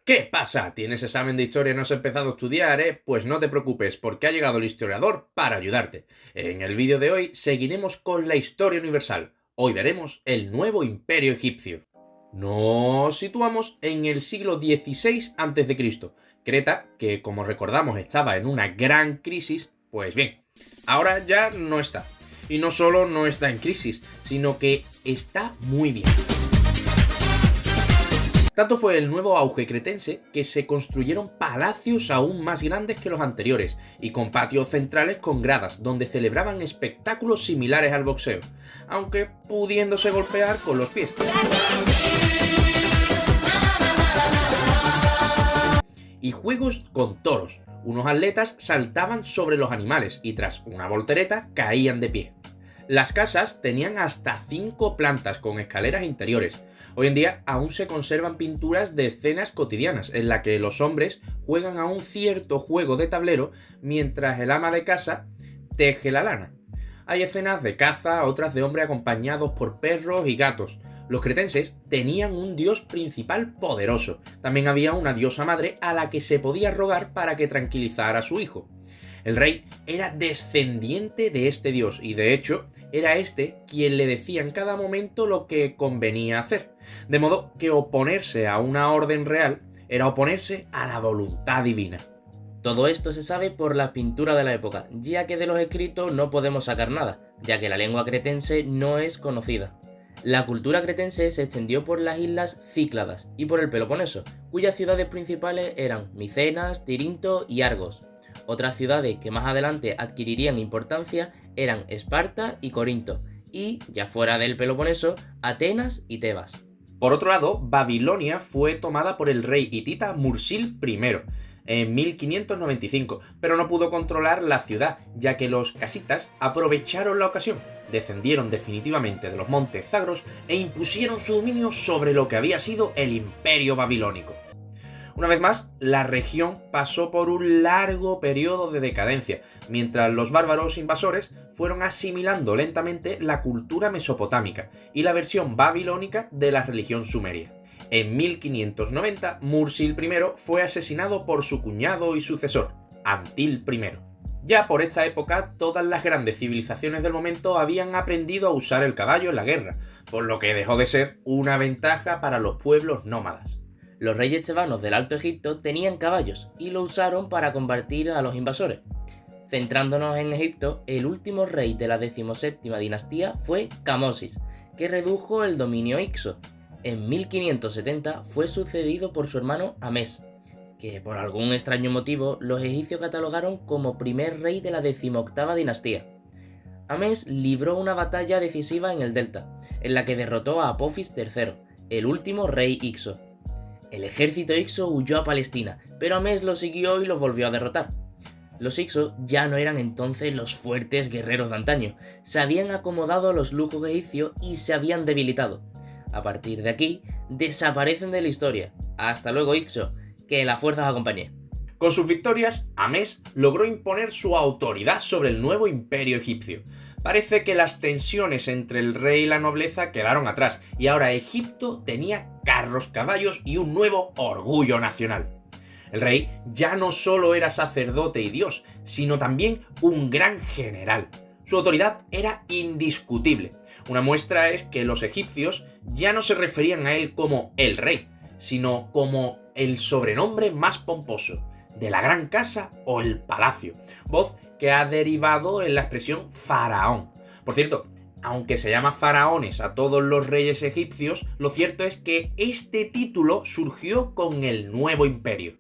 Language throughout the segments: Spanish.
¿Qué pasa? ¿Tienes examen de historia y no has empezado a estudiar, Pues no te preocupes, porque ha llegado el historiador para ayudarte. En el vídeo de hoy seguiremos con la historia universal. Hoy veremos el nuevo imperio egipcio. Nos situamos en el siglo XVI a.C. Creta, que como recordamos estaba en una gran crisis, pues bien, ahora ya no está. Y no solo no está en crisis, sino que está muy bien. Tanto fue el nuevo auge cretense que se construyeron palacios aún más grandes que los anteriores y con patios centrales con gradas donde celebraban espectáculos similares al boxeo, aunque pudiéndose golpear con los pies. Y juegos con toros. Unos atletas saltaban sobre los animales y tras una voltereta caían de pie. Las casas tenían hasta 5 plantas con escaleras interiores. Hoy en día aún se conservan pinturas de escenas cotidianas en las que los hombres juegan a un cierto juego de tablero mientras el ama de casa teje la lana. Hay escenas de caza, otras de hombres acompañados por perros y gatos. Los cretenses tenían un dios principal poderoso. También había una diosa madre a la que se podía rogar para que tranquilizara a su hijo. El rey era descendiente de este dios y de hecho era este quien le decía en cada momento lo que convenía hacer. De modo que oponerse a una orden real era oponerse a la voluntad divina. Todo esto se sabe por la pintura de la época, ya que de los escritos no podemos sacar nada, ya que la lengua cretense no es conocida. La cultura cretense se extendió por las islas Cícladas y por el Peloponeso, cuyas ciudades principales eran Micenas, Tirinto y Argos. Otras ciudades que más adelante adquirirían importancia eran Esparta y Corinto, y, ya fuera del Peloponeso, Atenas y Tebas. Por otro lado, Babilonia fue tomada por el rey hitita Mursil I en 1595, pero no pudo controlar la ciudad, ya que los casitas aprovecharon la ocasión, descendieron definitivamente de los montes Zagros e impusieron su dominio sobre lo que había sido el imperio babilónico. Una vez más, la región pasó por un largo periodo de decadencia, mientras los bárbaros invasores fueron asimilando lentamente la cultura mesopotámica y la versión babilónica de la religión sumeria. En 1590, Mursil I fue asesinado por su cuñado y sucesor, Antil I. Ya por esta época, todas las grandes civilizaciones del momento habían aprendido a usar el caballo en la guerra, por lo que dejó de ser una ventaja para los pueblos nómadas. Los reyes tebanos del Alto Egipto tenían caballos y lo usaron para combatir a los invasores. Centrándonos en Egipto, el último rey de la 17ª dinastía fue Kamosis, que redujo el dominio hicso. En 1570 fue sucedido por su hermano Amés, que por algún extraño motivo los egipcios catalogaron como primer rey de la 18ª dinastía. Amés libró una batalla decisiva en el delta, en la que derrotó a Apophis III, el último rey hicso. El ejército hicso huyó a Palestina, pero Amés lo siguió y los volvió a derrotar. Los hicsos ya no eran entonces los fuertes guerreros de antaño, se habían acomodado a los lujos egipcios y se habían debilitado. A partir de aquí, desaparecen de la historia. Hasta luego, Hicso, que la fuerza os acompañe. Con sus victorias, Amés logró imponer su autoridad sobre el nuevo imperio egipcio. Parece que las tensiones entre el rey y la nobleza quedaron atrás, y ahora Egipto tenía carros, caballos y un nuevo orgullo nacional. El rey ya no solo era sacerdote y dios, sino también un gran general. Su autoridad era indiscutible. Una muestra es que los egipcios ya no se referían a él como el rey, sino como el sobrenombre más pomposo, de la gran casa o el palacio, voz que ha derivado en la expresión faraón. Por cierto, aunque se llama faraones a todos los reyes egipcios, lo cierto es que este título surgió con el nuevo imperio.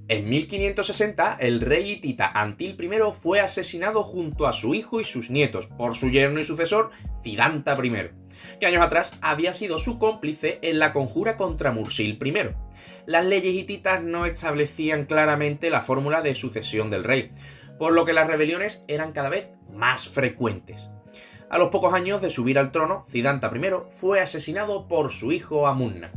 En 1560, el rey hitita Antil I fue asesinado junto a su hijo y sus nietos por su yerno y sucesor, Cidanta I, que años atrás había sido su cómplice en la conjura contra Mursil I. Las leyes hititas no establecían claramente la fórmula de sucesión del rey, por lo que las rebeliones eran cada vez más frecuentes. A los pocos años de subir al trono, Cidanta I fue asesinado por su hijo Amunna.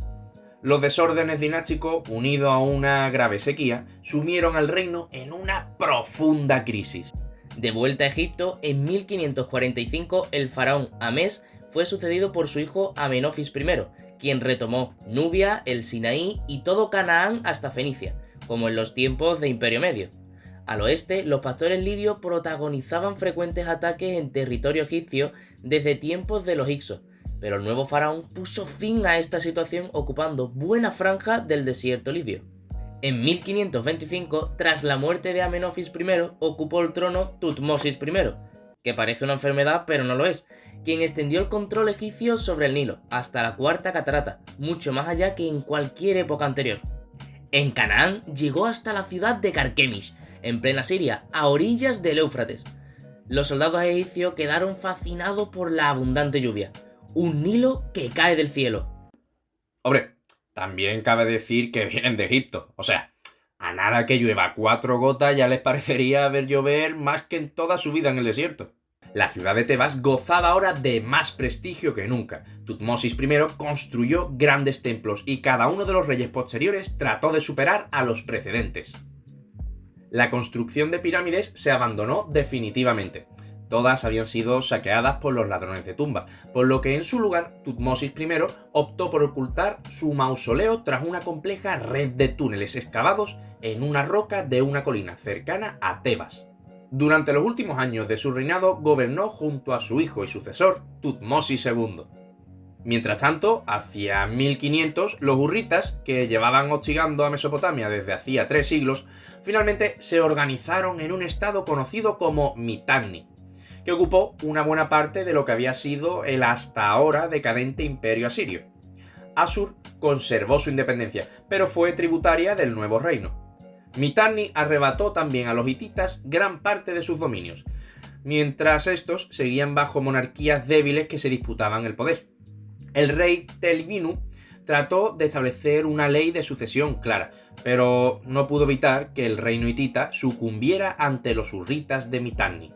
Los desórdenes dinásticos, unidos a una grave sequía, sumieron al reino en una profunda crisis. De vuelta a Egipto, en 1545 el faraón Amés fue sucedido por su hijo Amenofis I, quien retomó Nubia, el Sinaí y todo Canaán hasta Fenicia, como en los tiempos de Imperio Medio. Al oeste, los pastores libios protagonizaban frecuentes ataques en territorio egipcio desde tiempos de los Hyksos, pero el nuevo faraón puso fin a esta situación ocupando buena franja del desierto libio. En 1525, tras la muerte de Amenofis I, ocupó el trono Tutmosis I, que parece una enfermedad pero no lo es, quien extendió el control egipcio sobre el Nilo, hasta la Cuarta Catarata, mucho más allá que en cualquier época anterior. En Canaán llegó hasta la ciudad de Carquemis, en plena Siria, a orillas del Éufrates. Los soldados egipcios quedaron fascinados por la abundante lluvia, un Nilo que cae del cielo. Hombre, también cabe decir que vienen de Egipto, o sea, a nada que llueva 4 gotas ya les parecería ver llover más que en toda su vida en el desierto. La ciudad de Tebas gozaba ahora de más prestigio que nunca. Tutmosis I construyó grandes templos y cada uno de los reyes posteriores trató de superar a los precedentes. La construcción de pirámides se abandonó definitivamente. Todas habían sido saqueadas por los ladrones de tumba, por lo que en su lugar Tutmosis I optó por ocultar su mausoleo tras una compleja red de túneles excavados en una roca de una colina cercana a Tebas. Durante los últimos años de su reinado gobernó junto a su hijo y sucesor, Tutmosis II. Mientras tanto, hacia 1500, los hurritas, que llevaban hostigando a Mesopotamia desde hacía 3 siglos, finalmente se organizaron en un estado conocido como Mitanni, que ocupó una buena parte de lo que había sido el hasta ahora decadente imperio asirio. Asur conservó su independencia, pero fue tributaria del nuevo reino. Mitanni arrebató también a los hititas gran parte de sus dominios, mientras estos seguían bajo monarquías débiles que se disputaban el poder. El rey Telbinu trató de establecer una ley de sucesión clara, pero no pudo evitar que el reino hitita sucumbiera ante los hurritas de Mitanni.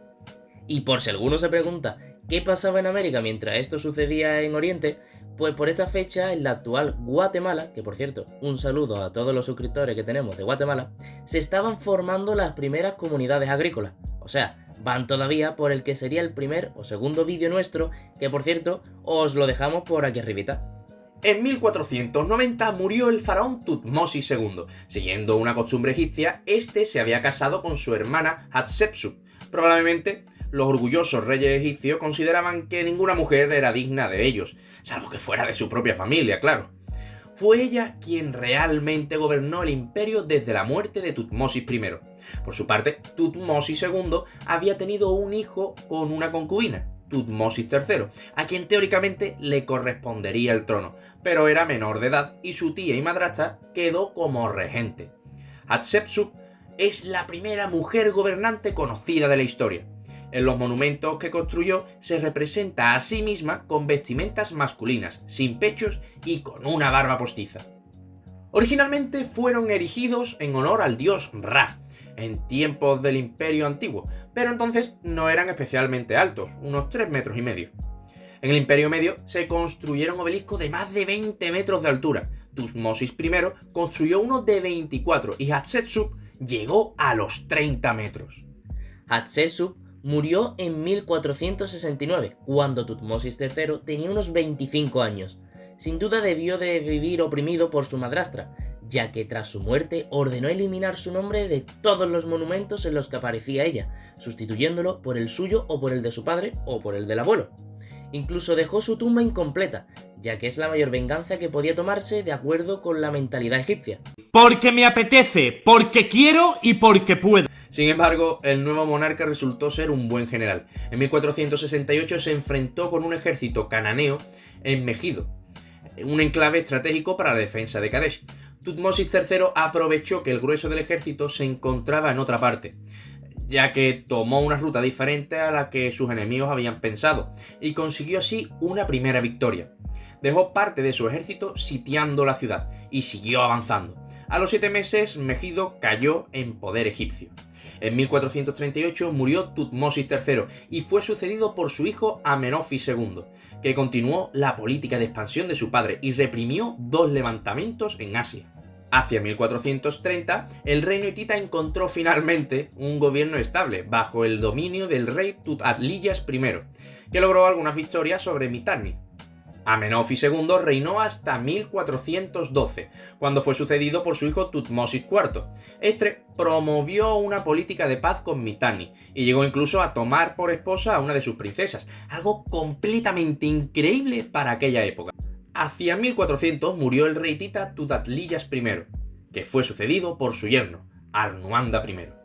Y por si alguno se pregunta qué pasaba en América mientras esto sucedía en Oriente, pues por esta fecha en la actual Guatemala, que por cierto, un saludo a todos los suscriptores que tenemos de Guatemala, se estaban formando las primeras comunidades agrícolas. O sea, van todavía por el que sería el primer o segundo vídeo nuestro, que por cierto, os lo dejamos por aquí arribita. En 1490 murió el faraón Tutmosis II. Siguiendo una costumbre egipcia, este se había casado con su hermana Hatshepsut. Probablemente los orgullosos reyes egipcios consideraban que ninguna mujer era digna de ellos, salvo que fuera de su propia familia, claro. Fue ella quien realmente gobernó el imperio desde la muerte de Tutmosis I. Por su parte, Tutmosis II había tenido un hijo con una concubina, Tutmosis III, a quien teóricamente le correspondería el trono, pero era menor de edad y su tía y madrastra quedó como regente. Hatshepsut es la primera mujer gobernante conocida de la historia. En los monumentos que construyó se representa a sí misma con vestimentas masculinas, sin pechos y con una barba postiza. Originalmente fueron erigidos en honor al dios Ra, en tiempos del Imperio Antiguo, pero entonces no eran especialmente altos, unos 3,5 metros. En el Imperio Medio se construyeron obeliscos de más de 20 metros de altura. Tutmosis I construyó uno de 24 y Hatshepsut llegó a los 30 metros. Hatshepsut murió en 1469, cuando Tutmosis III tenía unos 25 años. Sin duda debió de vivir oprimido por su madrastra, ya que tras su muerte ordenó eliminar su nombre de todos los monumentos en los que aparecía ella, sustituyéndolo por el suyo o por el de su padre o por el del abuelo. Incluso dejó su tumba incompleta, ya que es la mayor venganza que podía tomarse de acuerdo con la mentalidad egipcia. Porque me apetece, porque quiero y porque puedo. Sin embargo, el nuevo monarca resultó ser un buen general. En 1468 se enfrentó con un ejército cananeo en Megido, un enclave estratégico para la defensa de Kadesh. Tutmosis III aprovechó que el grueso del ejército se encontraba en otra parte, ya que tomó una ruta diferente a la que sus enemigos habían pensado, y consiguió así una primera victoria. Dejó parte de su ejército sitiando la ciudad y siguió avanzando. A los 7 meses, Megido cayó en poder egipcio. En 1438 murió Tutmosis III y fue sucedido por su hijo Amenofis II, que continuó la política de expansión de su padre y reprimió 2 levantamientos en Asia. Hacia 1430, el reino hitita encontró finalmente un gobierno estable bajo el dominio del rey Tut-Adliyas I, que logró algunas victorias sobre Mitanni. Amenofis II reinó hasta 1412, cuando fue sucedido por su hijo Tutmosis IV. Este promovió una política de paz con Mitanni y llegó incluso a tomar por esposa a una de sus princesas, algo completamente increíble para aquella época. Hacia 1400 murió el rey Tita Tutatlillas I, que fue sucedido por su yerno, Arnuanda I.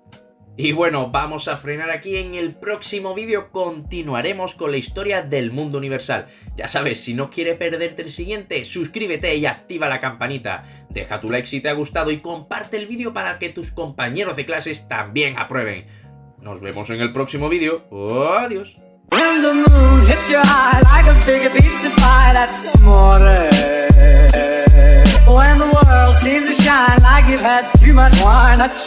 Y bueno, vamos a frenar aquí. En el próximo vídeo continuaremos con la historia del mundo universal. Ya sabes, si no quieres perderte el siguiente, suscríbete y activa la campanita. Deja tu like si te ha gustado y comparte el vídeo para que tus compañeros de clases también aprueben. Nos vemos en el próximo vídeo. Adiós. When the moon hits your eye like a big pizza pie, that's amore. When the world seems to shine like you've had too much wine, that's